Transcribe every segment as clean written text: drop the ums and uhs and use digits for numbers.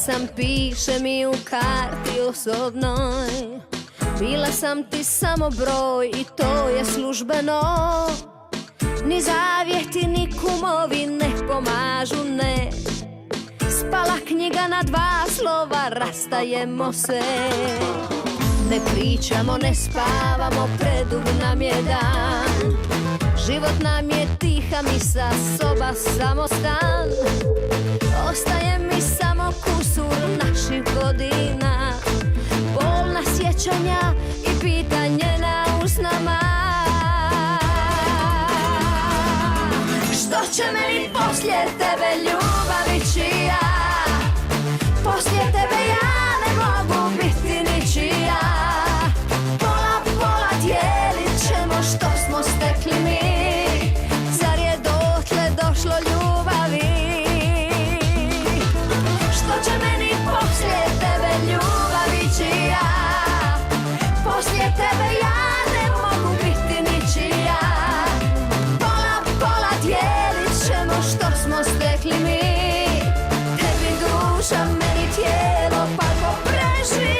sam, piše mi u karti osobnoj. Bila sam ti samo broj i to je službeno. Ni zavjeti ni kumovi ne pomažu, ne. Spala knjiga na 2 slova, rastajemo se. Ne pričamo, ne spavamo, predug nam je dan. Život nam je tiha misa, soba samo stan. Ostaje mi samo kusur naših godina, bolna sjećanja i pitanje na usnama. Što će meni poslije tebe, ljubavi čija? Poslije tebe ja ne mogu biti ničija. Pola pola dijelit ćemo što smo stekli mi. Zar je dotle došlo ljubavi? Što će meni poslije tebe, ljubavi čija? Poslije tebe ja ne mogu biti ničija. Pola pola dijelit ćemo što smo stekli mi. Tebi duša, meni tijelo, pa ko preživi.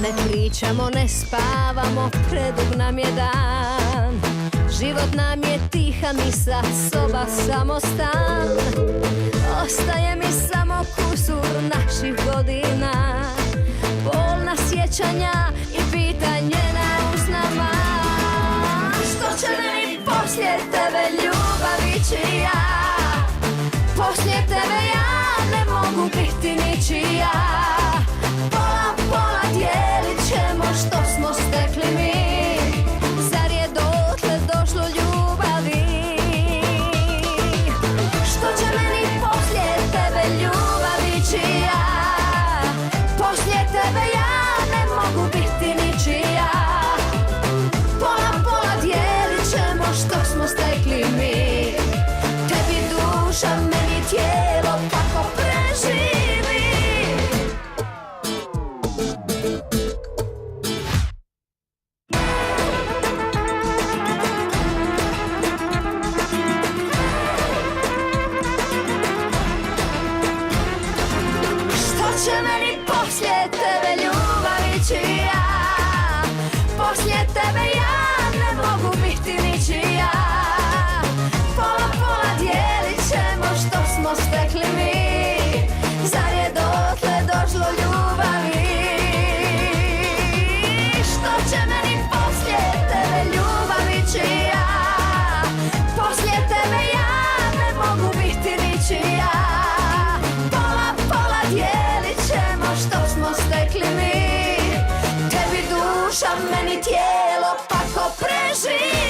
Ne pričamo, ne spavamo, predug nam je dan. Život nam je tiha misa, soba samo stan. Ostaje mi samo kusur naših godina, bolna sjećanja i pitanje na usnama. Što će meni poslije tebe, ljubavi čija? Poslije tebe ja ne mogu biti ničija. Pola pola dijelit ćemo što smo stekli mi. Zar je dotle došlo ljubavi? Što će meni poslije tebe, ljubavi čija? Poslije tebe ja ne mogu biti ničija. Pola pola dijelit ćemo što smo stekli mi. Tebi duša, meni tijelo, pa ko preživi. Što će meni poslije tebe, ljubavi čija? Poslije tebe ja ne mogu biti ničija. Pola pola dijelit ćemo što smo stekli mi. Zar je dotle došlo ljubavi? Što će meni poslije tebe, ljubavi čija? Poslije tebe ja ne mogu biti ničija. Pola pola dijelit ćemo što smo stekli mi. Tebi duša, meni tijelo, pa ko preživi.